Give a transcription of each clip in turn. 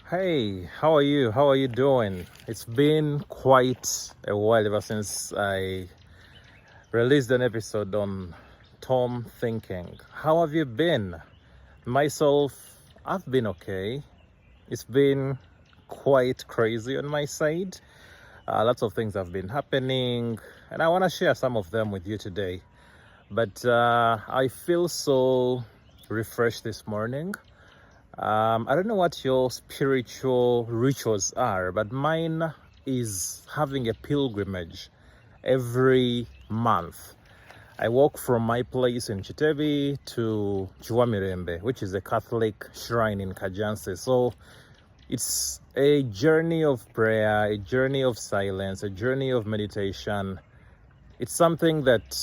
Hey, how are you? How are you doing? It's been quite a while ever since I released an episode on Tom thinking. How have you been? Myself, I've been okay. It's been quite crazy on my side. Lots of things have been happening, and I want to share some of them with you today. But I feel so refreshed this morning. I don't know what your spiritual rituals are, but mine is having a pilgrimage every month. I walk from my place in Chitebi to Chiwamirembe, which is a Catholic shrine in Kajanse. So it's a journey of prayer, a journey of silence, a journey of meditation. It's something that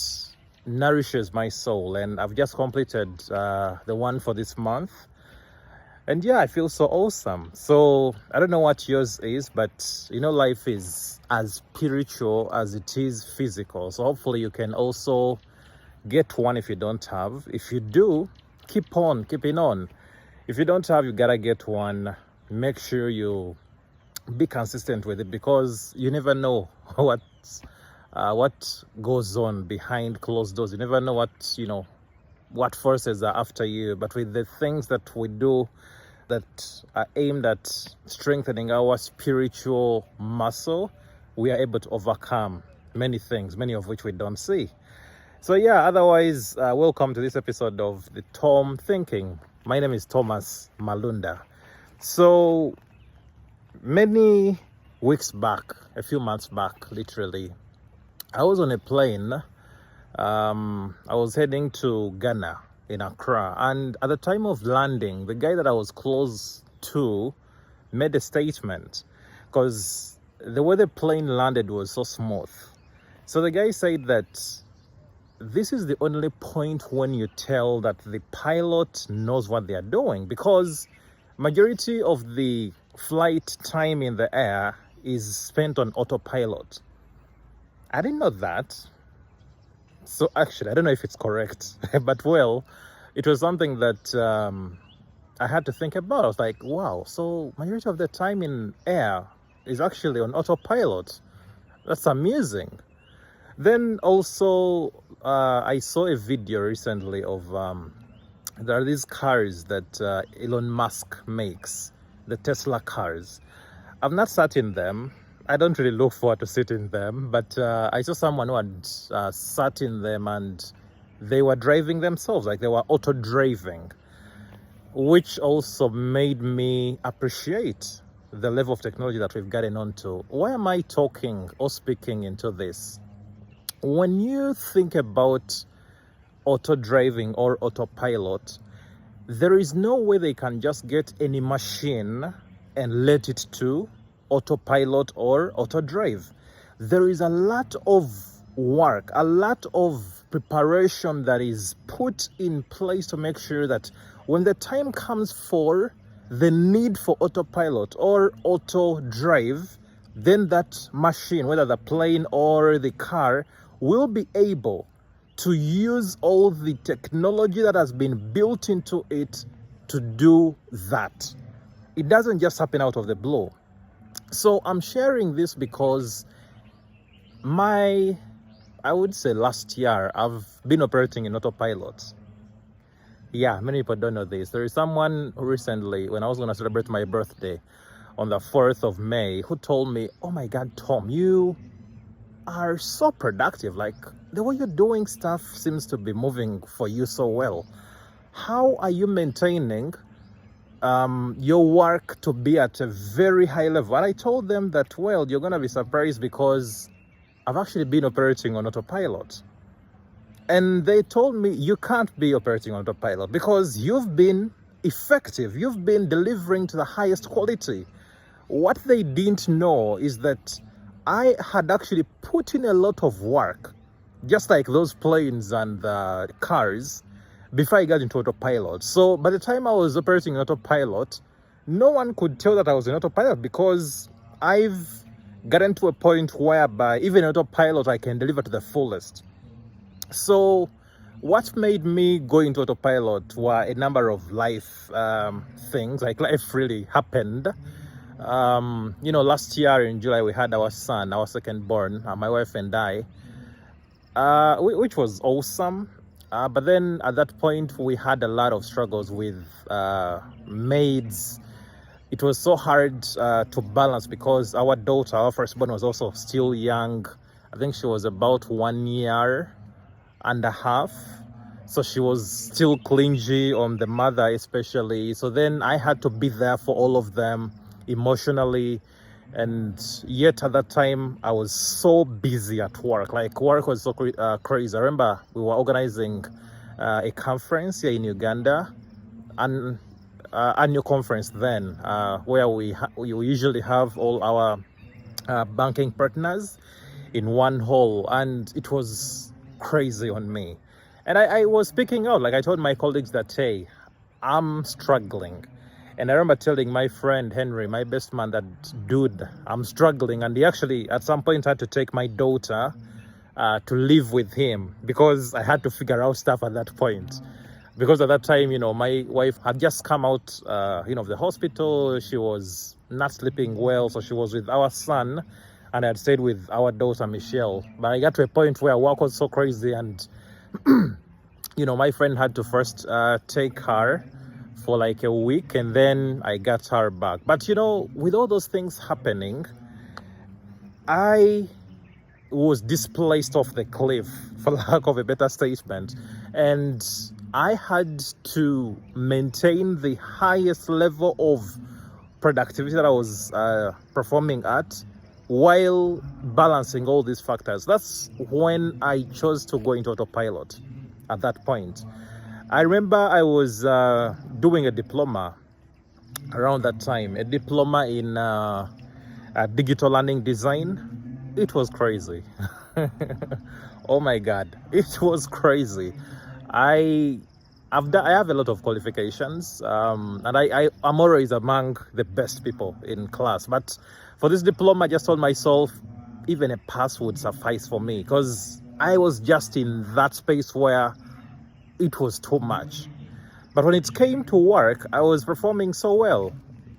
nourishes my soul, and I've just completed the one for this month. And yeah, I feel so awesome. So I don't know what yours is, but life is as spiritual as it is physical. So hopefully you can also get one if you don't have. If you do, keep on keeping on. If you don't have, you gotta get one. Make sure you be consistent with it, because you never know what goes on behind closed doors. You never know what forces are after you. But with the things that we do that are aimed at strengthening our spiritual muscle, we are able to overcome many things, many of which we don't see. So yeah, otherwise, welcome to this episode of the Tom Thinking. My name is Thomas Malunda. So many weeks back, a few months back, literally, I was on a plane. I was heading to Ghana in Accra, and at the time of landing, the guy that I was close to made a statement, because the way the plane landed was so smooth. So the guy said that this is the only point when you tell that the pilot knows what they are doing, because majority of the flight time in the air is spent on autopilot. I didn't know that. So actually, I don't know if it's correct, but well, it was something that I had to think about. I was like, wow, so majority of the time in air is actually on autopilot. That's amusing. Then also, I saw a video recently of, there are these cars that Elon Musk makes, the Tesla cars. I've not sat in them. I don't really look forward to sitting in them, but I saw someone who had sat in them, and they were driving themselves, like they were auto-driving, which also made me appreciate the level of technology that we've gotten onto. Why am I talking or speaking into this? When you think about auto-driving or autopilot, there is no way they can just get any machine and let it to autopilot or auto drive. There is a lot of work, a lot of preparation that is put in place to make sure that when the time comes for the need for autopilot or auto drive, then that machine, whether the plane or the car, will be able to use all the technology that has been built into it to do that. It doesn't just happen out of the blue. So I'm sharing this because I would say last year, I've been operating in autopilot. Yeah, many people don't know this. There is someone who recently, when I was going to celebrate my birthday on the 4th of May, who told me, oh my God, Tom, you are so productive. Like, the way you're doing stuff seems to be moving for you so well. How are you maintaining your work to be at a very high level? And I told them that, well, you're going to be surprised, because I've actually been operating on autopilot. And they told me, you can't be operating on autopilot because you've been effective. You've been delivering to the highest quality. What they didn't know is that I had actually put in a lot of work, just like those planes and cars, before I got into autopilot. So by the time I was operating in autopilot, no one could tell that I was in autopilot, because I've gotten to a point whereby even in autopilot I can deliver to the fullest. So what made me go into autopilot were a number of life things, like life really happened. Last year in July we had our son, our second born, my wife and I, which was awesome. But then at that point we had a lot of struggles with maids. It was so hard to balance because our daughter, our firstborn, was also still young. I think she was about 1 year and a half. So she was still clingy on the mother especially. So then I had to be there for all of them emotionally. And yet at that time, I was so busy at work. Like work was so crazy. I remember we were organizing a conference here in Uganda. And annual conference then, where we usually have all our banking partners in one hall, and it was crazy on me. And I was speaking out, like I told my colleagues that, hey, I'm struggling. And I remember telling my friend Henry, my best man, that, dude, I'm struggling. And he actually at some point had to take my daughter to live with him because I had to figure out stuff at that point. Because at that time, my wife had just come out, of the hospital. She was not sleeping well, so she was with our son, and I had stayed with our daughter, Michelle. But I got to a point where work was so crazy, and, my friend had to first take her for like a week, and then I got her back. But, with all those things happening, I was displaced off the cliff, for lack of a better statement. And I had to maintain the highest level of productivity that I was performing at while balancing all these factors. That's when I chose to go into autopilot at that point. I remember I was doing a diploma around that time, a diploma in digital learning design. It was crazy. Oh my God, it was crazy. I have a lot of qualifications, and I'm always among the best people in class. But for this diploma, I just told myself even a pass would suffice for me, because I was just in that space where it was too much. But when it came to work, I was performing so well.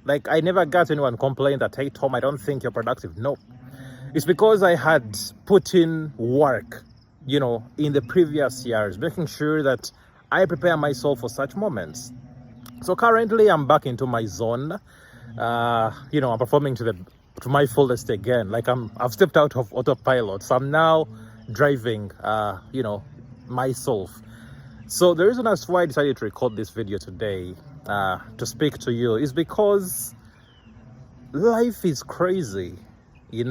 Like, I never got anyone complain that, hey Tom, I don't think you're productive. No, it's because I had put in work, in the previous years, making sure that I prepare myself for such moments. So currently I'm back into my zone. I'm performing to my fullest again. Like I've stepped out of autopilot. So I'm now driving, myself. So the reason as why I decided to record this video today, to speak to you, is because life is crazy. You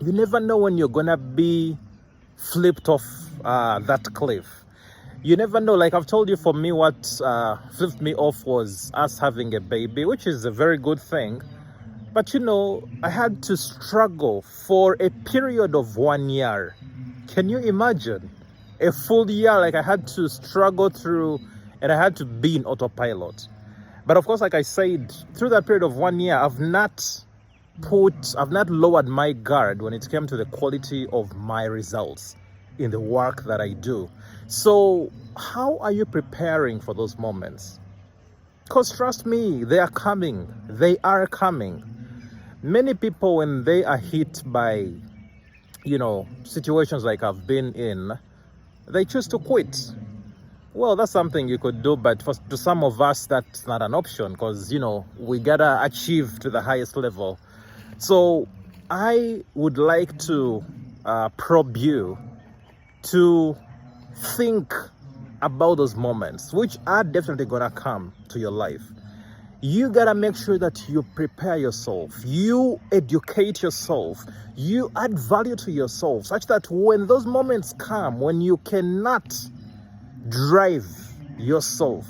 never know when you're gonna be flipped off that cliff. You never know. Like I've told you, for me, what flipped me off was us having a baby, which is a very good thing. But I had to struggle for a period of 1 year. Can you imagine? A full year, like I had to struggle through, and I had to be in autopilot. But of course, like I said, through that period of 1 year, I've not lowered my guard when it came to the quality of my results in the work that I do. So how are you preparing for those moments? Because trust me, they are coming. They are coming. Many people, when they are hit by, situations like I've been in, they choose to quit. Well, that's something you could do, but to some of us, that's not an option, because, we gotta achieve to the highest level. So I would like to probe you to think about those moments, which are definitely gonna come to your life. You gotta make sure that you prepare yourself, you educate yourself, you add value to yourself, such that when those moments come, when you cannot drive yourself,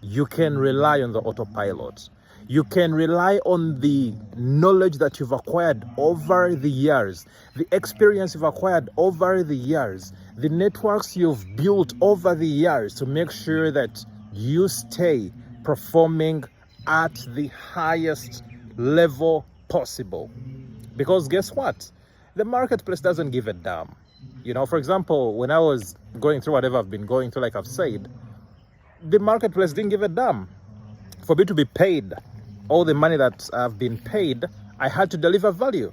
you can rely on the autopilot. You can rely on the knowledge that you've acquired over the years, the experience you've acquired over the years, the networks you've built over the years, to make sure that you stay performing at the highest level possible. Because guess what? The marketplace doesn't give a damn. For example, when I was going through whatever I've been going through, like I've said, the marketplace didn't give a damn. For me to be paid all the money that I've been paid, I had to deliver value.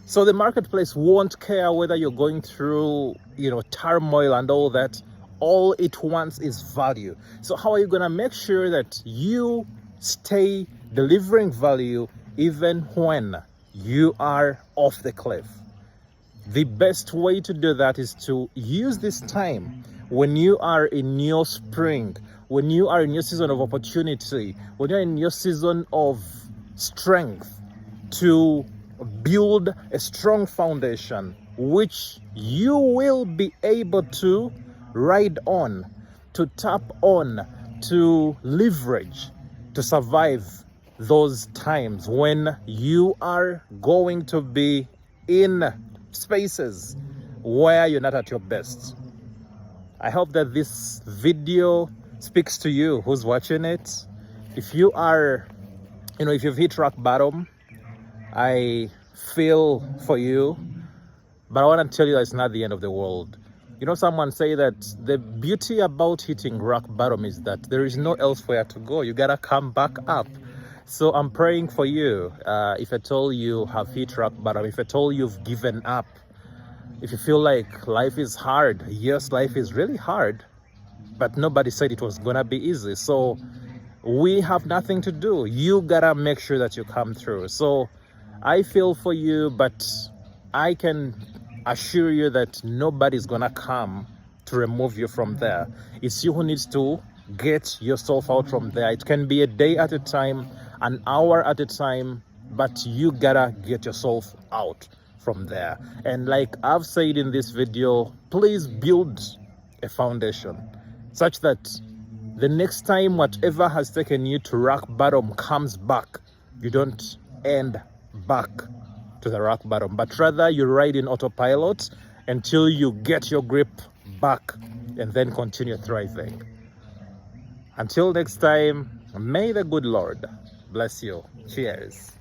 So the marketplace won't care whether you're going through, turmoil and all that. All it wants is value. So how are you going to make sure that you stay delivering value even when you are off the cliff? The best way to do that is to use this time when you are in your spring, when you are in your season of opportunity, when you're in your season of strength, to build a strong foundation which you will be able to ride on, to tap on, to leverage, to survive those times when you are going to be in spaces where you're not at your best. I hope that this video speaks to you who's watching it. If you are, if you've hit rock bottom, I feel for you, but I want to tell you that it's not the end of the world. Someone say that the beauty about hitting rock bottom is that there is no elsewhere to go. You gotta come back up. So I'm praying for you. If at all you have hit rock bottom, if at all you've given up, if you feel like life is hard, yes, life is really hard, but nobody said it was gonna be easy. So we have nothing to do. You gotta make sure that you come through. So I feel for you, but I can assure you that nobody's gonna come to remove you from there. It's you who needs to get yourself out from there. It can be a day at a time, an hour at a time, but you gotta get yourself out from there. And like I've said in this video, please build a foundation such that the next time whatever has taken you to rock bottom comes back, you don't end back to the rock bottom, but rather you ride in autopilot until you get your grip back and then continue thriving. Until next time, may the good Lord bless you. Cheers.